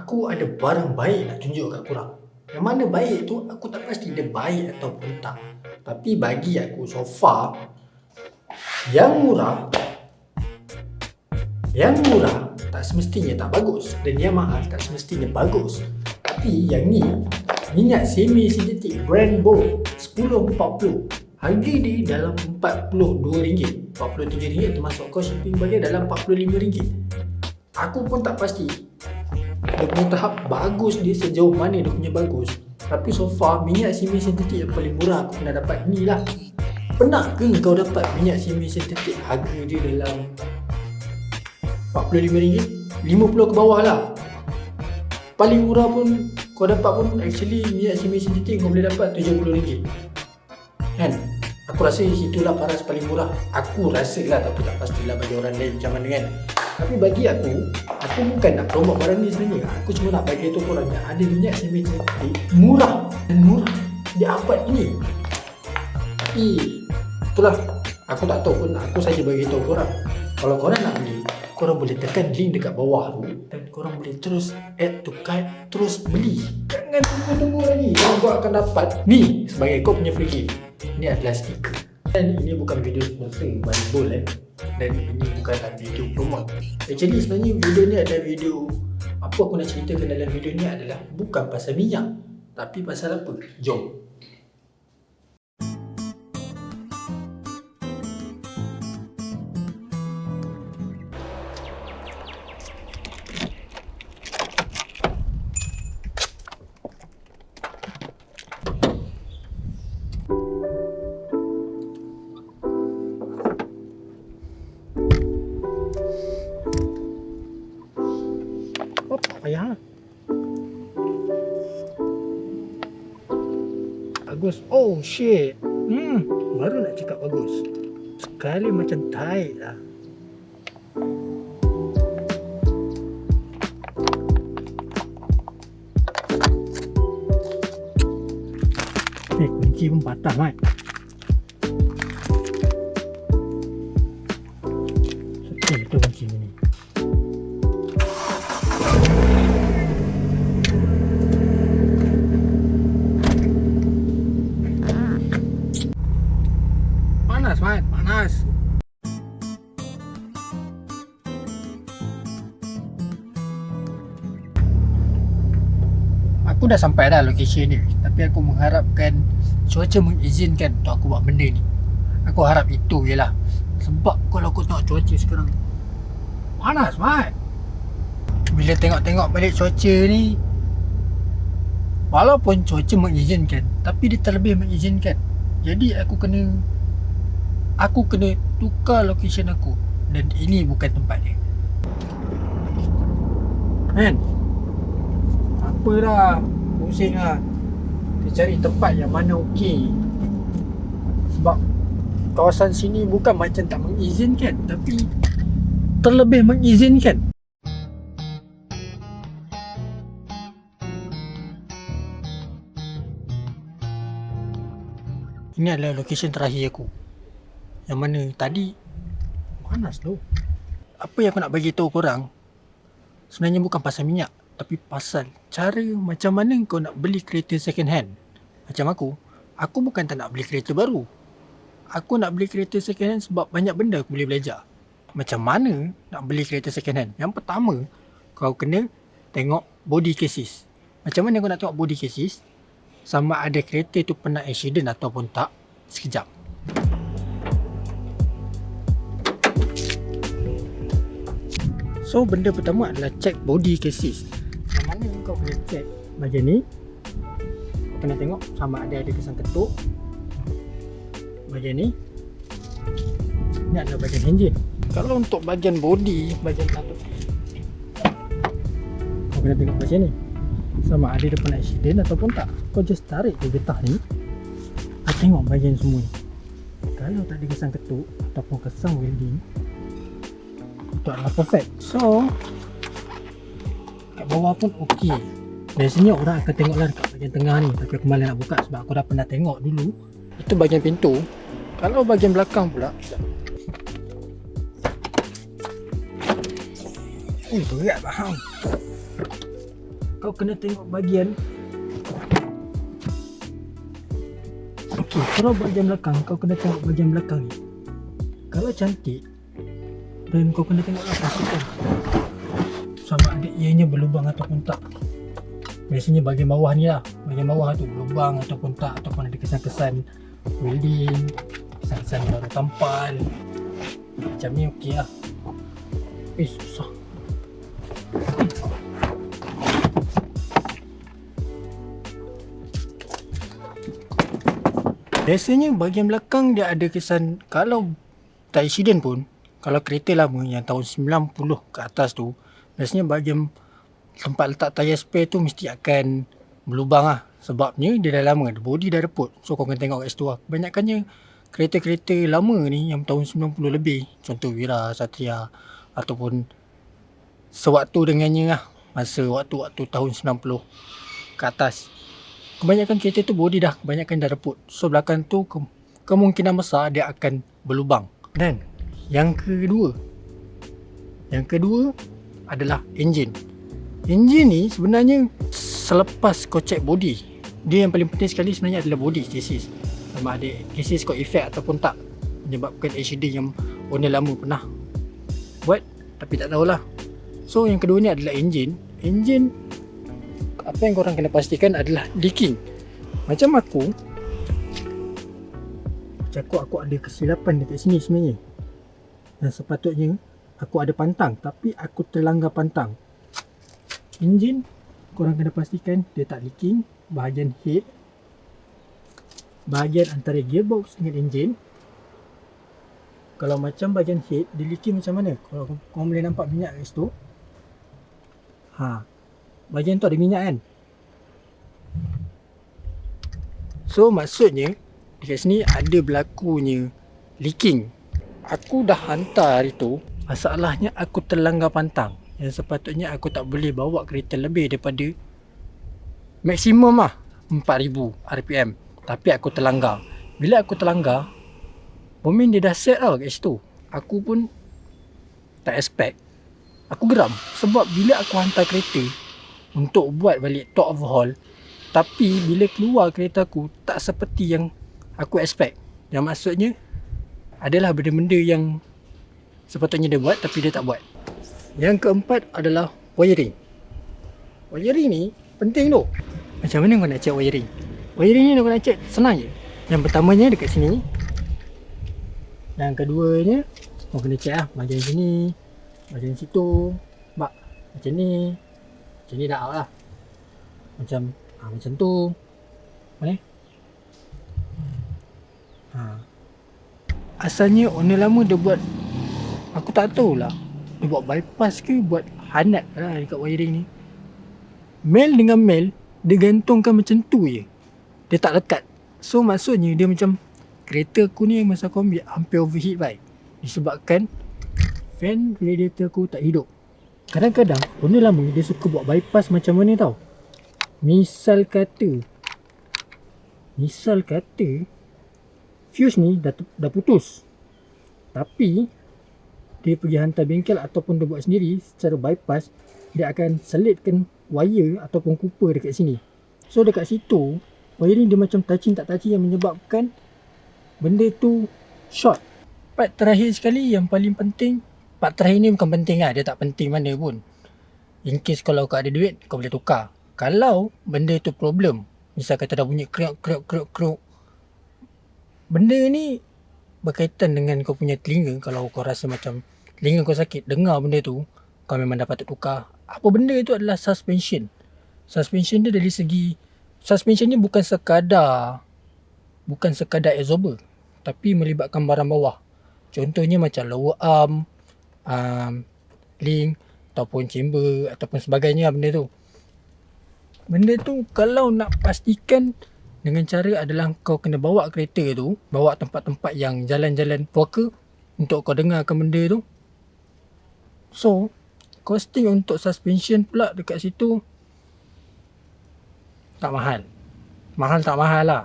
Aku ada barang baik nak tunjuk kat korang. Yang mana baik tu aku tak pasti dia baik ataupun tak. Tapi bagi aku so far, yang murah tak semestinya tak bagus, dan yang mahal tak semestinya bagus. Tapi yang ni minyak semi sintetik brand Bold 1040, harga dia dalam RM42, RM43 termasuk kos shipping bagi dalam RM45. Aku pun tak pasti dia punya tahap bagus dia sejauh mana dia punya bagus. Tapi so far minyak semi sintetik yang paling murah aku pernah dapat ni lah. Pernah ke kau dapat minyak semi sintetik harga dia dalam RM45? 50 ke bawah lah. Paling murah pun kau dapat pun actually minyak semi sintetik kau boleh dapat RM70 kan. Aku rasa situlah paras paling murah. Aku rasa lah, tapi tak pastilah bagi orang lain macam mana kan. Tapi bagi aku bukan nak promote barang ni sebenarnya. Aku cuma nak bagi tahu korang yang ada minyak semi sintetik murah, dan murah dia abad ini. Tapi itulah, aku tak tahu pun, aku saja bagi tahu korang. Kalau korang nak beli, korang boleh tekan link dekat bawah tu dan korang boleh terus add to cart, terus beli. Jangan tunggu-tunggu lagi, dan kau akan dapat ni sebagai kau punya free gift. Ini adalah stiker. Dan ini bukan video sponsor by Bold dan ini bukanlah video promote. Actually sebenarnya video ni adalah video, apa aku nak ceritakan dalam video ni adalah bukan pasal minyak, tapi pasal apa? Jom. Oh, tak payah. Bagus. Oh shit. Baru nak cakap bagus. Sekali macam tight lah. Kunci pun patah, Mat. Betul itu kunci ni. Panas, Mat. Panas. Aku dah sampai dah location ni, tapi aku mengharapkan cuaca mengizinkan untuk aku buat benda ni. Aku harap itu je lah. Sebab kalau aku tengok cuaca sekarang panas, Mat. Bila tengok-tengok balik cuaca ni, walaupun cuaca mengizinkan, tapi dia terlebih mengizinkan. Jadi aku kena tukar location aku, dan ini bukan tempat dia kan. Apalah, pusing lah. Kita cari tempat yang mana okey. Sebab kawasan sini bukan macam tak mengizinkan, tapi terlebih mengizinkan. Ini adalah location terakhir aku, yang mana tadi panas tu. Apa yang aku nak bagi tahu korang sebenarnya bukan pasal minyak, tapi pasal cara macam mana kau nak beli kereta second hand. Macam aku bukan tak nak beli kereta baru. Aku nak beli kereta second hand sebab banyak benda aku boleh belajar. Macam mana nak beli kereta second hand? Yang pertama, kau kena tengok body cases. Macam mana kau nak tengok body cases? Sama ada kereta tu pernah accident ataupun tak. Sekejap. So benda pertama adalah check body cases. Yang mana kau kena check bahagian ni. Kau kena tengok sama ada kesan ketuk. Bahagian ni adalah bahagian engine. Kalau untuk bahagian body, bahagian satu, kau kena tengok bahagian ni sama ada dia pernah accident ataupun tak. Kau just tarik je getah ni, kau tengok bahagian semua ni. Kalau tak ada kesan ketuk ataupun kesan welding, itu adalah perfect. So kat bawah pun okey. Biasanya orang akan tengoklah dekat bahagian tengah ni, tapi aku malas nak buka sebab aku dah pernah tengok dulu. Itu bahagian pintu. Kalau bahagian belakang pula, berat faham. kau kena tengok bahagian. Okey, kalau bahagian belakang, kau kena tengok bahagian belakang ni. Kalau cantik, dan kau kena tengok lah, pastikan sama ada ianya berlubang ataupun tak. Biasanya bahagian bawah ni lah, bahagian bawah tu berlubang ataupun tak, ataupun ada kesan-kesan welding, kesan-kesan baru tampal. Macam ni okey lah. Susah. Biasanya bahagian belakang dia ada kesan, kalau tak accident pun, kalau kereta lama yang tahun 90 ke atas tu, biasanya bahagian tempat letak tayar spare tu mesti akan berlubang lah. Sebabnya dia dah lama, body dah reput. So kau kena tengok kat situ lah. Kebanyakannya kereta-kereta lama ni yang tahun 90 lebih, contoh Wira, Satria, ataupun sewaktu dengannya lah, masa waktu-waktu tahun 90 ke atas, kebanyakan kereta tu body dah kebanyakan dah reput. So belakang tu kemungkinan besar dia akan berlubang. Dan yang kedua adalah enjin. Enjin ni sebenarnya selepas kau check body, dia yang paling penting sekali sebenarnya adalah body chassis. Sama ada chassis kau effect ataupun tak, menyebabkan accident yang owner lama pernah buat tapi tak tahulah. So yang kedua ni adalah enjin. Enjin, apa yang korang kena pastikan adalah leaking. Macam aku ada kesilapan dekat sini sebenarnya. Yang sepatutnya aku ada pantang, tapi aku terlanggar pantang. Enjin, korang kena pastikan dia tak leaking. Bahagian head, bahagian antara gearbox dengan enjin. Kalau macam bahagian head, dia leaking macam mana? Kalau korang boleh nampak minyak kat situ, bahagian tu ada minyak kan. So maksudnya dekat sini ada berlakunya leaking. Aku dah hantar hari tu, masalahnya aku terlanggar pantang. Yang sepatutnya aku tak boleh bawa kereta lebih daripada maksimum lah 4000 RPM. Tapi aku terlanggar. Bila aku terlanggar, momen dia dah set tau kat situ. Aku pun tak expect. Aku geram sebab bila aku hantar kereta untuk buat balik top overhaul, tapi bila keluar kereta aku tak seperti yang aku expect. Yang maksudnya adalah benda-benda yang sepatutnya dia buat tapi dia tak buat. Yang keempat adalah wiring. Wiring ni penting tu. Macam mana kau nak check wiring? Wiring ni kau nak check senang je. Yang pertamanya dekat sini. Yang keduanya kau kena check lah bahagian sini, bahagian situ. Macam ni. Macam ni dah out lah. Macam tu. Mana? Asalnya owner lama dia buat, aku tak tahulah, dia buat bypass ke buat hanat lah dekat wiring ni. Male dengan male dia gantungkan macam tu je, dia tak lekat. So maksudnya dia macam, kereta aku ni masa aku ambil hampir overheat baik, disebabkan fan radiator aku tak hidup. Kadang-kadang owner lama dia suka buat bypass macam mana tau. Misal kata fuse ni dah putus, tapi dia pergi hantar bengkel ataupun dia buat sendiri secara bypass, dia akan selitkan wire ataupun cooper dekat sini. So dekat situ wiring dia macam touching tak touching, yang menyebabkan benda tu short. Part terakhir sekali yang paling penting, part terakhir ni bukan penting lah, dia tak penting mana pun. In case kalau kau ada duit, kau boleh tukar. Kalau benda tu problem, misal kata dah bunyi kruk, benda ni berkaitan dengan kau punya telinga. Kalau kau rasa macam telinga kau sakit dengar benda tu, kau memang dapat tukar. Apa benda itu adalah suspension. Suspension dia dari segi, suspension ni bukan sekadar absorber, tapi melibatkan barang bawah. Contohnya macam lower arm, link ataupun chamber ataupun sebagainya benda tu. Benda tu kalau nak pastikan dengan cara adalah kau kena bawa kereta tu, bawa tempat-tempat yang jalan-jalan puaka untuk kau dengarkan benda tu. So costing untuk suspension pula dekat situ tak mahal. Mahal tak mahal lah,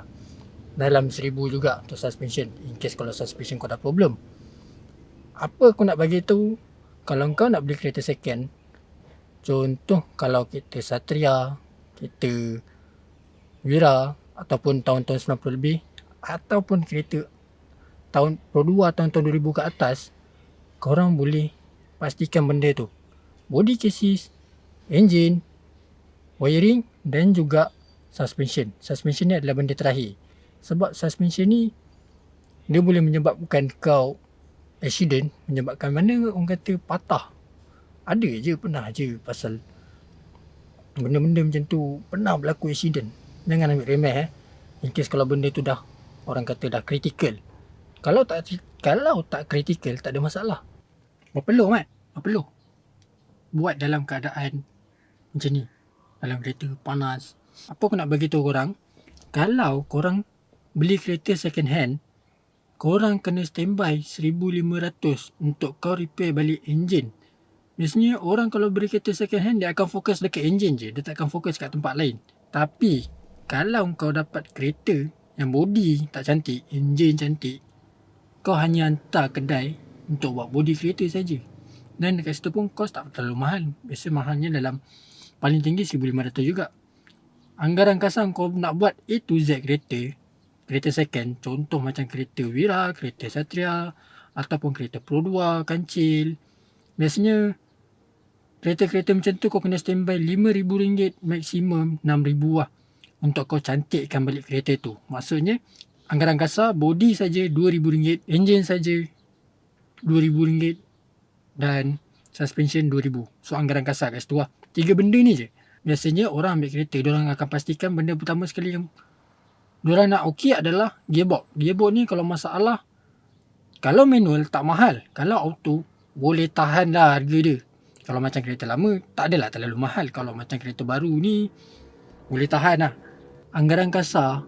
dalam 1000 juga untuk suspension. In case kalau suspension kau ada problem. Apa aku nak bagi tahu, kalau kau nak beli kereta second, Contoh kalau kereta Satria, kereta Wira ataupun tahun-tahun 90 lebih ataupun kereta tahun Pro 2 tahun-tahun 2000 ke atas, korang boleh pastikan benda tu. Body chassis, engine, wiring dan juga suspension. Suspension ni adalah benda terakhir. Sebab suspension ni dia boleh menyebabkan kau accident, menyebabkan mana orang kata patah. Ada je, pernah je pasal benda-benda macam tu pernah berlaku accident. Jangan ambil remeh in case kalau benda tu dah orang kata dah critical. Kalau tak critical tak ada masalah. Berpeluh Mat, berpeluh. Buat dalam keadaan macam ni. Dalam kereta panas. Apa aku nak bagi tahu korang, kalau korang beli kereta second hand, korang kena standby 1,500 untuk kau repair balik enjin. Biasanya orang kalau beli kereta second hand, dia akan fokus dekat enjin je. Dia tak akan fokus kat tempat lain. Tapi, kalau kau dapat kereta yang body tak cantik, enjin cantik, kau hanya hantar kedai untuk buat body kereta saja. Dan dekat situ pun kos tak terlalu mahal. Biasa mahalnya dalam paling tinggi 1,500 juga. Anggaran kasar kau nak buat A to Z kereta second, contoh macam kereta Wira, kereta Satria ataupun kereta Pro 2, kancil. Biasanya kereta-kereta macam tu kau kena standby RM5,000 maksimum RM6,000 lah untuk kau cantikkan balik kereta tu. Maksudnya anggaran kasar body saja RM2,000, enjin saja RM2,000 dan suspension RM2,000. So anggaran kasar kat situ lah. 3 benda ni je. Biasanya orang ambil kereta, diorang akan pastikan benda pertama sekali yang diorang nak okey adalah gearbox. Gearbox ni kalau masalah, kalau manual tak mahal. Kalau auto boleh tahan lah harga dia. Kalau macam kereta lama tak adalah terlalu mahal. Kalau macam kereta baru ni boleh tahan lah. Anggaran kasar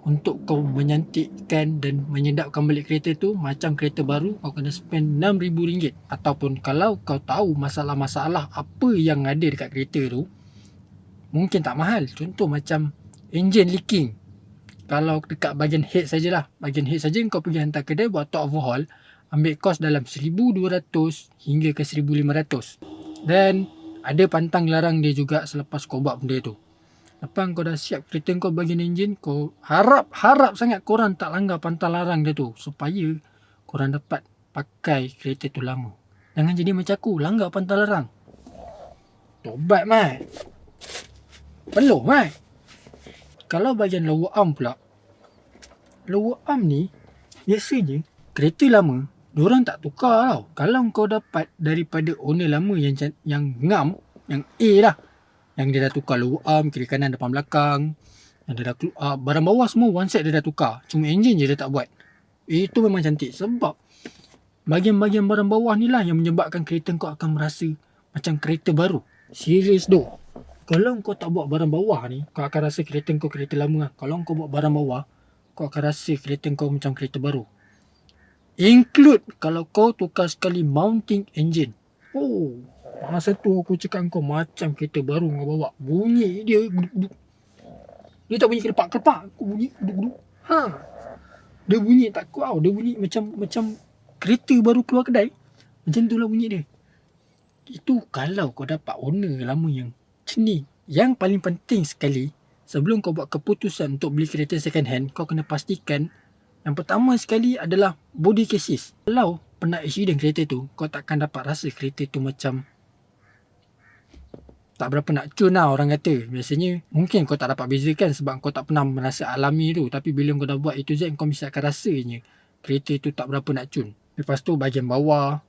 untuk kau menyantikkan dan menyedapkan balik kereta tu, macam kereta baru kau kena spend RM6,000. Ataupun kalau kau tahu masalah-masalah apa yang ada dekat kereta tu, mungkin tak mahal. Contoh macam engine leaking. Kalau dekat bahagian head sajalah, bahagian head saja kau pergi hantar kedai buat top overhaul, ambil kos dalam RM1,200 hingga ke RM1,500. Dan ada pantang larang dia juga selepas kau buat benda tu. Lepas kau dah siap kereta kau bahagian enjin, kau harap sangat korang tak langgar pantang larang dia tu, supaya korang dapat pakai kereta tu lama. Jangan jadi macam aku, langgar pantang larang. Tobat Mat. Peluh Mat. Kalau bahagian lower arm pula, lower arm ni biasanya kereta lama diorang tak tukar tau. Kalau kau dapat daripada owner lama yang ngam, yang A lah, yang dia dah tukar lower arm, kiri kanan, depan belakang, yang dia dah barang bawah semua one set dia dah tukar, cuma enjin je dia tak buat. Itu memang cantik. Sebab bahagian-bahagian barang bawah ni lah yang menyebabkan kereta kau akan merasa macam kereta baru. Serius doh. Kalau kau tak buat barang bawah ni, kau akan rasa kereta kau kereta lama lah. Kalau kau buat barang bawah, kau akan rasa kereta kau macam kereta baru. Include kalau kau tukar sekali mounting engine. Oh, masa tu aku cakap kau macam kereta baru kau bawa. Bunyi dia duduk-duduk. Dia tak bunyi kelepak-kelepak. Aku bunyi duduk-duduk. Dia bunyi tak kuat tau. Dia bunyi macam kereta baru keluar kedai. Macam tu lah bunyi dia. Itu kalau kau dapat owner lama yang macam ni. Yang paling penting sekali, sebelum kau buat keputusan untuk beli kereta second hand, kau kena pastikan yang pertama sekali adalah body chassis. Kalau pernah accident kereta tu, kau takkan dapat rasa kereta tu macam tak berapa nak cun lah orang kata. Biasanya mungkin kau tak dapat bezakan sebab kau tak pernah merasa alami tu. Tapi bila kau dah buat A to Z, kau mesti akan rasanya kereta tu tak berapa nak cun. Lepas tu bahagian bawah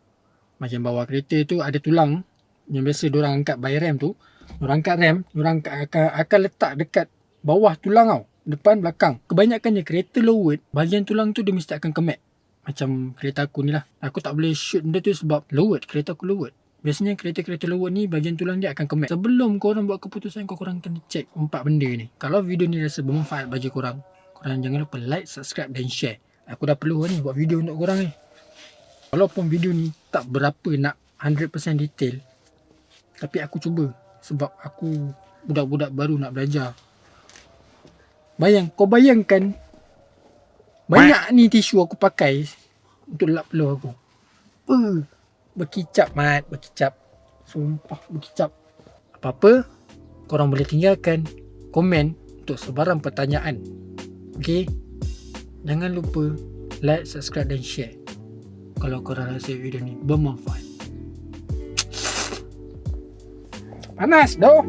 kereta tu ada tulang yang biasa diorang angkat by ram tu. Diorang angkat ram, diorang akan letak dekat bawah tulang tau, depan belakang. Kebanyakannya kereta lowered, bahagian tulang tu dia mesti akan kemat. Macam kereta aku ni lah. Aku tak boleh shoot benda tu sebab lowered, kereta aku lowered. Biasanya kereta-kereta lowered ni bahagian tulang dia akan kemat. Sebelum korang buat keputusan, korang kena check 4 benda ni. Kalau video ni rasa bermanfaat bagi korang jangan lupa like, subscribe dan share. Aku dah perlu ni buat video untuk korang ni. Walaupun video ni tak berapa nak 100% detail, tapi aku cuba sebab aku budak-budak baru nak belajar. Kau bayangkan banyak ni tisu aku pakai untuk lap peluh aku. Berkicap Mat, berkicap. Sumpah berkicap. Apa-apa, korang boleh tinggalkan komen untuk sebarang pertanyaan. Okay? Jangan lupa like, subscribe dan share kalau korang rasa video ni bermanfaat. Panas doh.